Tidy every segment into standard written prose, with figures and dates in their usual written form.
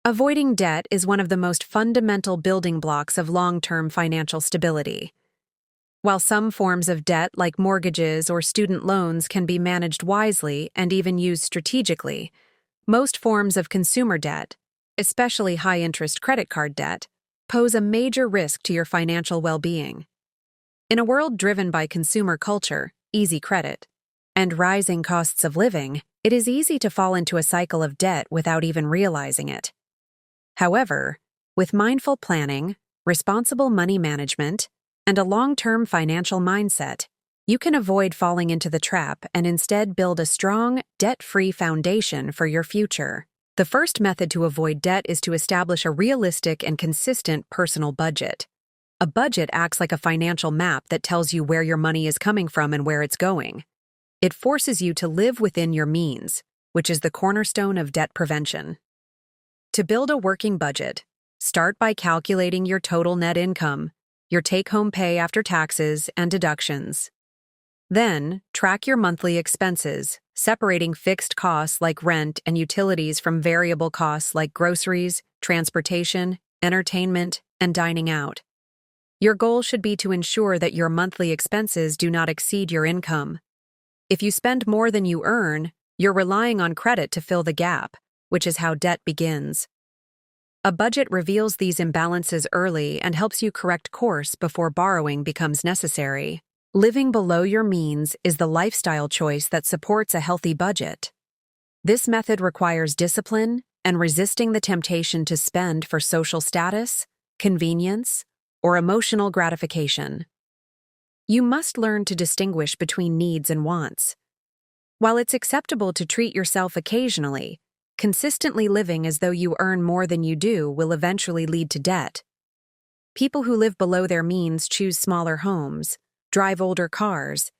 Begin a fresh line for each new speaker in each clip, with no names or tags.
Avoiding debt is one of the most fundamental building blocks of long-term financial stability. While some forms of debt, like mortgages or student loans, can be managed wisely and even used strategically, most forms of consumer debt, especially high-interest credit card debt, pose a major risk to your financial well-being. In a world driven by consumer culture, easy credit, and rising costs of living, it is easy to fall into a cycle of debt without even realizing it. However, with mindful planning, responsible money management, and a long-term financial mindset, you can avoid falling into the trap and instead build a strong, debt-free foundation for your future. The first method to avoid debt is to establish a realistic and consistent personal budget. A budget acts like a financial map that tells you where your money is coming from and where it's going. It forces you to live within your means, which is the cornerstone of debt prevention. To build a working budget, start by calculating your total net income, your take-home pay after taxes and deductions. Then, track your monthly expenses, separating fixed costs like rent and utilities from variable costs like groceries, transportation, entertainment, and dining out. Your goal should be to ensure that your monthly expenses do not exceed your income. If you spend more than you earn, you're relying on credit to fill the gap, which is how debt begins. A budget reveals these imbalances early and helps you correct course before borrowing becomes necessary. Living below your means is the lifestyle choice that supports a healthy budget. This method requires discipline and resisting the temptation to spend for social status, convenience, or emotional gratification. You must learn to distinguish between needs and wants. While it's acceptable to treat yourself occasionally, consistently living as though you earn more than you do will eventually lead to debt. People who live below their means choose smaller homes, drive older cars,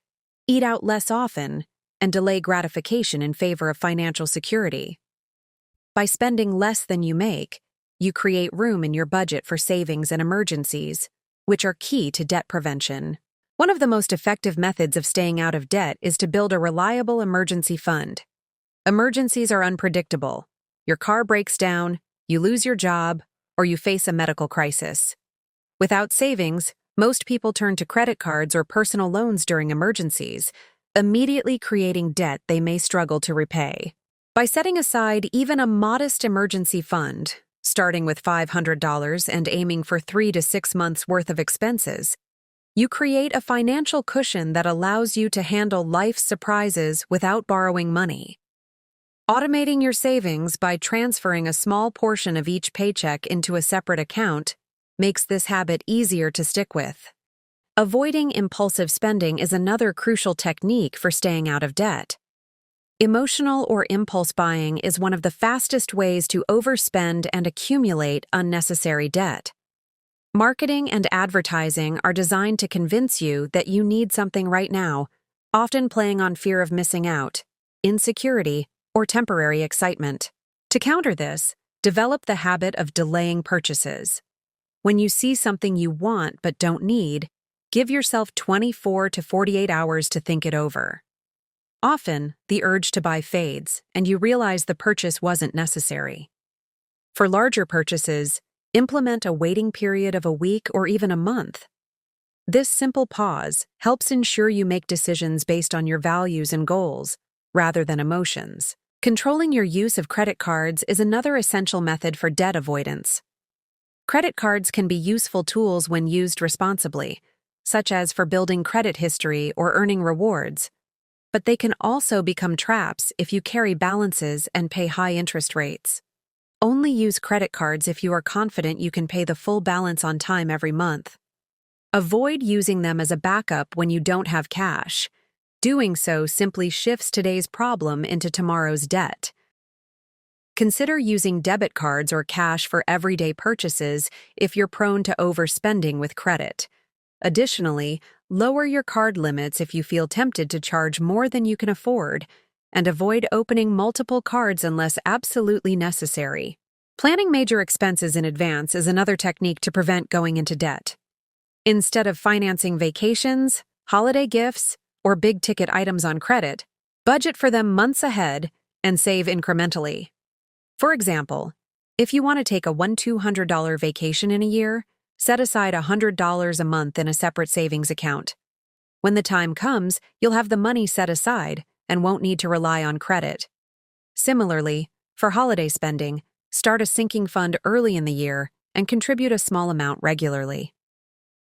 eat out less often, and delay gratification in favor of financial security. By spending less than you make, you create room in your budget for savings and emergencies, which are key to debt prevention. One of the most effective methods of staying out of debt is to build a reliable emergency fund. Emergencies are unpredictable. Your car breaks down, you lose your job, or you face a medical crisis. Without savings, most people turn to credit cards or personal loans during emergencies, immediately creating debt they may struggle to repay. By setting aside even a modest emergency fund, starting with $500 and aiming for 3 to 6 months' worth of expenses, you create a financial cushion that allows you to handle life's surprises without borrowing money. Automating your savings by transferring a small portion of each paycheck into a separate account makes this habit easier to stick with. Avoiding impulsive spending is another crucial technique for staying out of debt. Emotional or impulse buying is one of the fastest ways to overspend and accumulate unnecessary debt. Marketing and advertising are designed to convince you that you need something right now, often playing on fear of missing out, insecurity, or temporary excitement. To counter this, develop the habit of delaying purchases. When you see something you want but don't need, give yourself 24 to 48 hours to think it over. Often, the urge to buy fades, and you realize the purchase wasn't necessary. For larger purchases, implement a waiting period of a week or even a month. This simple pause helps ensure you make decisions based on your values and goals, rather than emotions. Controlling your use of credit cards is another essential method for debt avoidance. Credit cards can be useful tools when used responsibly, such as for building credit history or earning rewards, but they can also become traps if you carry balances and pay high interest rates. Only use credit cards if you are confident you can pay the full balance on time every month. Avoid using them as a backup when you don't have cash. Doing so simply shifts today's problem into tomorrow's debt. Consider using debit cards or cash for everyday purchases if you're prone to overspending with credit. Additionally, lower your card limits if you feel tempted to charge more than you can afford, and avoid opening multiple cards unless absolutely necessary. Planning major expenses in advance is another technique to prevent going into debt. Instead of financing vacations, holiday gifts, or big-ticket items on credit, budget for them months ahead and save incrementally. For example, If you want to take a $200 vacation in a year, set aside $100 a month in a separate savings account. When the time comes, you'll have the money set aside and won't need to rely on credit. Similarly, for holiday spending, start a sinking fund early in the year and contribute a small amount regularly.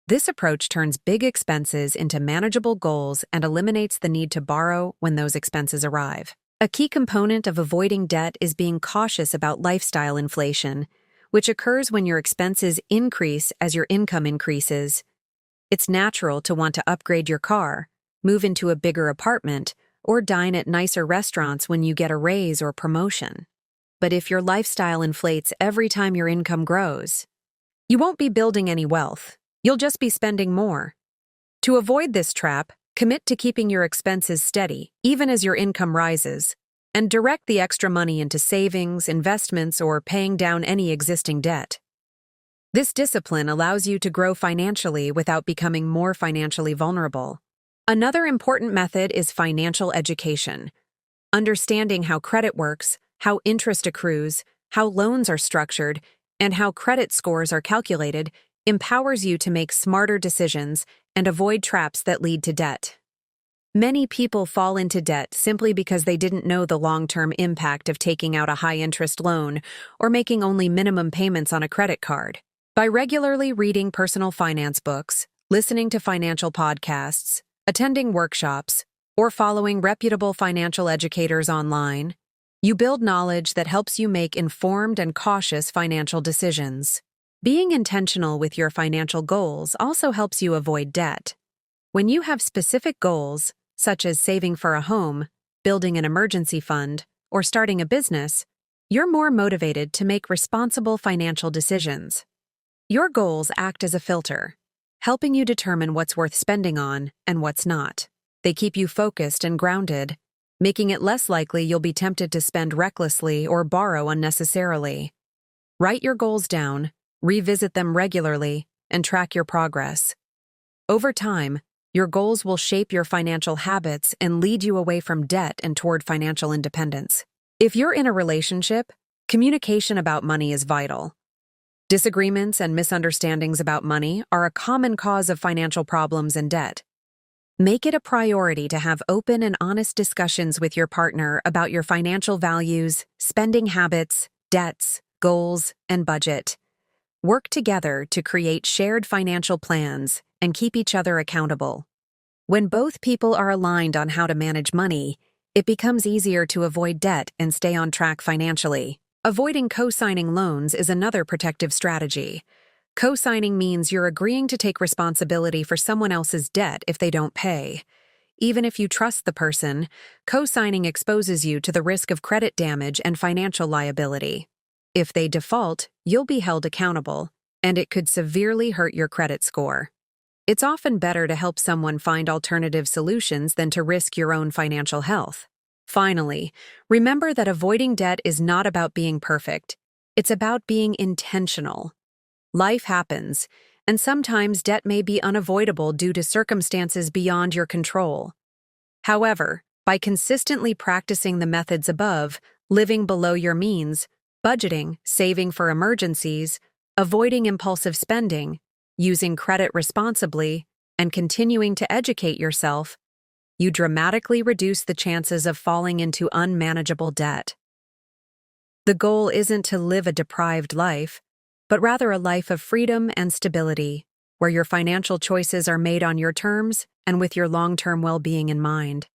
This approach turns big expenses into manageable goals and eliminates the need to borrow when those expenses arrive. A key component of avoiding debt is being cautious about lifestyle inflation, which occurs when your expenses increase as your income increases. It's natural to want to upgrade your car, move into a bigger apartment, or dine at nicer restaurants when you get a raise or promotion. But if your lifestyle inflates every time your income grows, you won't be building any wealth. You'll just be spending more. To avoid this trap, commit to keeping your expenses steady, even as your income rises, and direct the extra money into savings, investments, or paying down any existing debt. This discipline allows you to grow financially without becoming more financially vulnerable. Another important method is financial education. Understanding how credit works, how interest accrues, how loans are structured, and how credit scores are calculated empowers you to make smarter decisions and avoid traps that lead to debt. Many people fall into debt simply because they didn't know the long-term impact of taking out a high-interest loan or making only minimum payments on a credit card. By regularly reading personal finance books, listening to financial podcasts, attending workshops, or following reputable financial educators online, you build knowledge that helps you make informed and cautious financial decisions. Being intentional with your financial goals also helps you avoid debt. When you have specific goals, such as saving for a home, building an emergency fund, or starting a business, you're more motivated to make responsible financial decisions. Your goals act as a filter, helping you determine what's worth spending on and what's not. They keep you focused and grounded, making it less likely you'll be tempted to spend recklessly or borrow unnecessarily. Write your goals down, revisit them regularly, and track your progress. Over time, your goals will shape your financial habits and lead you away from debt and toward financial independence. If you're in a relationship, communication about money is vital. Disagreements and misunderstandings about money are a common cause of financial problems and debt. Make it a priority to have open and honest discussions with your partner about your financial values, spending habits, debts, goals, and budget. Work together to create shared financial plans and keep each other accountable. When both people are aligned on how to manage money, it becomes easier to avoid debt and stay on track financially. Avoiding co-signing loans is another protective strategy. Co-signing means you're agreeing to take responsibility for someone else's debt if they don't pay. Even if you trust the person, co-signing exposes you to the risk of credit damage and financial liability. If they default, you'll be held accountable, and it could severely hurt your credit score. It's often better to help someone find alternative solutions than to risk your own financial health. Finally, remember that avoiding debt is not about being perfect. It's about being intentional. Life happens, and sometimes debt may be unavoidable due to circumstances beyond your control. However, by consistently practicing the methods above, living below your means, budgeting, saving for emergencies, avoiding impulsive spending, using credit responsibly, and continuing to educate yourself, you dramatically reduce the chances of falling into unmanageable debt. The goal isn't to live a deprived life, but rather a life of freedom and stability, where your financial choices are made on your terms and with your long-term well-being in mind.